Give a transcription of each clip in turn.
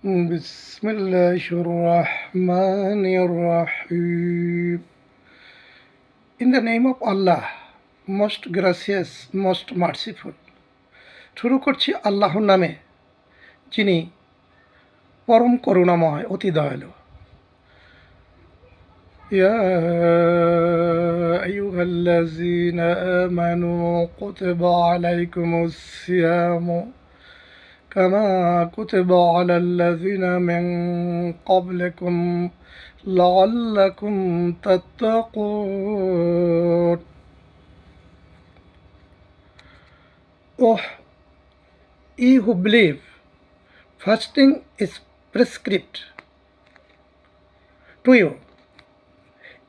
بسم الله الرحمن الرحيم. In the name of Allah, most gracious, most merciful. শুরু করছি আল্লাহর নামে, যিনি পরম করুণাময়, অতি দয়ালু। يا أيها الذين آمنوا كتب عليكم الصيام كما كتب على الذين من قبلكم لعلكم تتقون. Oh, ye who believe, fasting is prescribed to you,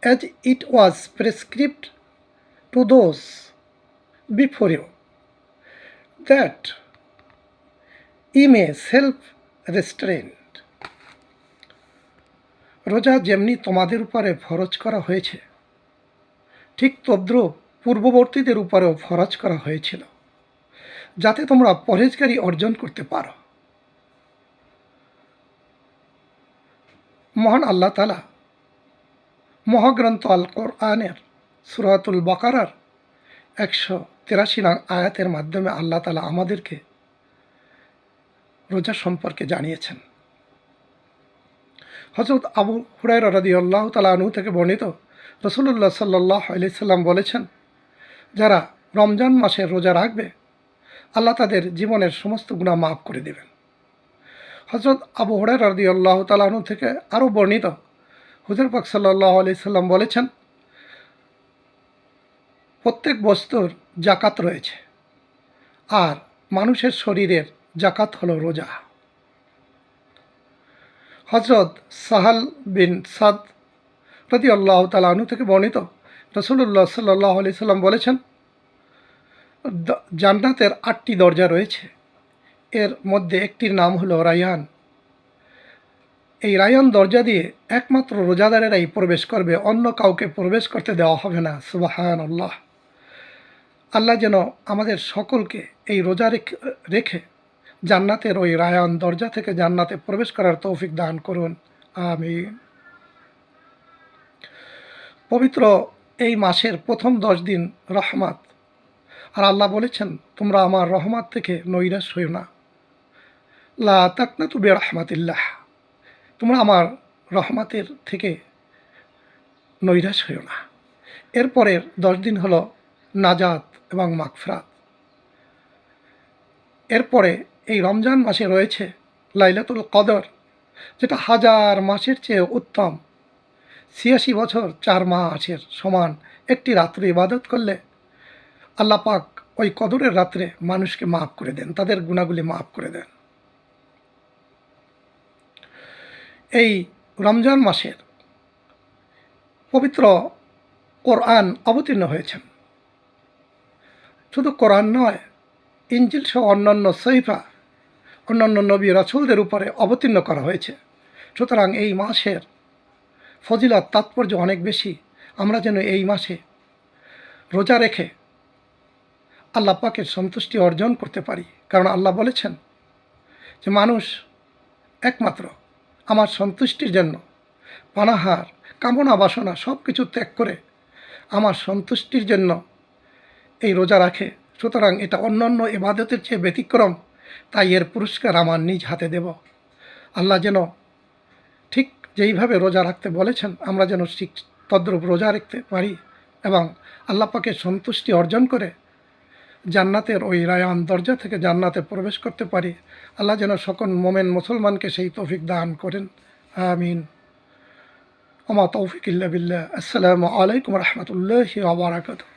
as it was prescribed to those before you, that ye may self-restrained. রোজা যেমনি তোমাদের উপরে ফরজ করা হয়েছে, ঠিক তদ্রূপ পূর্ববর্তীদের উপরেও ফরজ করা হয়েছিল, যাতে তোমরা পরহেজগারি অর্জন করতে পারো। মহান আল্লাহ তাআলা মহাগ্রন্থ আল কোরআনের সূরাতুল বাকারার 183 নং আয়াতের মাধ্যমে আল্লাহ তাআলা আমাদেরকে রোজা সম্পর্কে জানিয়েছেন। হযরত আবু হুরায়রা রাদিয়াল্লাহু তাআলা আনহু থেকে বর্ণিত, রাসূলুল্লাহ সাল্লাল্লাহু আলাইহি সাল্লাম বলেছেন, যারা রমজান মাসের রোজা রাখবে, আল্লাহ তাদের জীবনের সমস্ত গুনাহ মাফ করে দেবেন। হযরত আবু হুরায়রা রাদিয়াল্লাহু তাআলা আনহু থেকে আরও বর্ণিত, হুজুর পাক সাল্লাল্লাহু আলাইহি সাল্লাম বলেছেন, প্রত্যেক বস্তুর যাকাত রয়েছে, আর মানুষের শরীরের যাকাত হলো রোজা। হযরত সাহাল বিন সাদ রাদিয়াল্লাহু তাআলা আনহু থেকে বর্ণিত, রাসূলুল্লাহ সাল্লাল্লাহু আলাইহি সাল্লাম বলেছেন, জান্নাতের 8টি দরজা রয়েছে, এর মধ্যে একটির নাম হলো রায়্যান। এই রায়্যান দরজা দিয়ে একমাত্র রোজাদারেরাই প্রবেশ করবে, অন্য কাউকে প্রবেশ করতে দেওয়া হবে না। সুবহানাল্লাহ। আল্লাহ যেন আমাদের সকলকে এই রোজা রেখে জান্নাতের ওই রায়্যান দরজা থেকে জান্নাতে প্রবেশ করার তৌফিক দান করুন, আমিন। পবিত্র এই মাসের প্রথম 10 দিন রহমত, আর আল্লাহ বলেছেন, তোমরা আমার রহমত থেকে নৈরাশ হইও না। লা তাকনাতু বিরহমাতিল্লাহ, তোমরা আমার রহমতের থেকে নৈরাশ হইও না। এরপরের 10 দিন হলো নাজাত এবং মাগফিরাত। এরপরে এই রমজান মাসে রয়েছে লাইলাতুল কদর, যেটা 1000 মাসের চেয়ে উত্তম। 86 বছর 4 মাসের সমান একটি রাত্রে ইবাদত করলে আল্লাহ পাক ওই কদরের রাত্রে মানুষকে মাফ করে দেন, তাদের গুনাহগুলি মাফ করে দেন। এই রমজান মাসের পবিত্র কোরআন অবতীর্ণ হয়েছেন। শুধু কোরআন নয়, ইনজিল সহ অন্যান্য সহিফা অন্যান্য নবী রাসূলদের উপরে অবতীর্ণ করা হয়েছে। সুতরাং এই মাসের ফজিলত, তাৎপর্য অনেক বেশি। আমরা যেন এই মাসে রোজা রেখে আল্লাহ পাকের সন্তুষ্টি অর্জন করতে পারি, কারণ আল্লাহ বলেছেন যে মানুষ একমাত্র আমার সন্তুষ্টির জন্য পানাহার, কামনা বাসনা সব কিছু ত্যাগ করে আমার সন্তুষ্টির জন্য এই রোজা রাখে। সুতরাং এটা অন্যান্য ইবাদতের চেয়ে ব্যতিক্রম, তাই এর পুরস্কার আমার নিজ হাতে দেব। আল্লাহ যেন ঠিক যেইভাবে রোজা রাখতে বলেছেন, আমরা যেন ঠিক তদ্রূপ রোজা রাখতে পারি এবং আল্লাহ পাকের সন্তুষ্টি অর্জন করে জান্নাতের ওই রায়্যান দরজা থেকে জান্নাতে প্রবেশ করতে পারি। আল্লাহ যেন সকল মোমেন মুসলমানকে সেই তৌফিক দান করেন, আমিন। ওমা তৌফিক ইল্লা বিল্লাহ। আসসালামু আলাইকুম ওয়া রাহমাতুল্লাহি ওয়া বারাকাতুহু।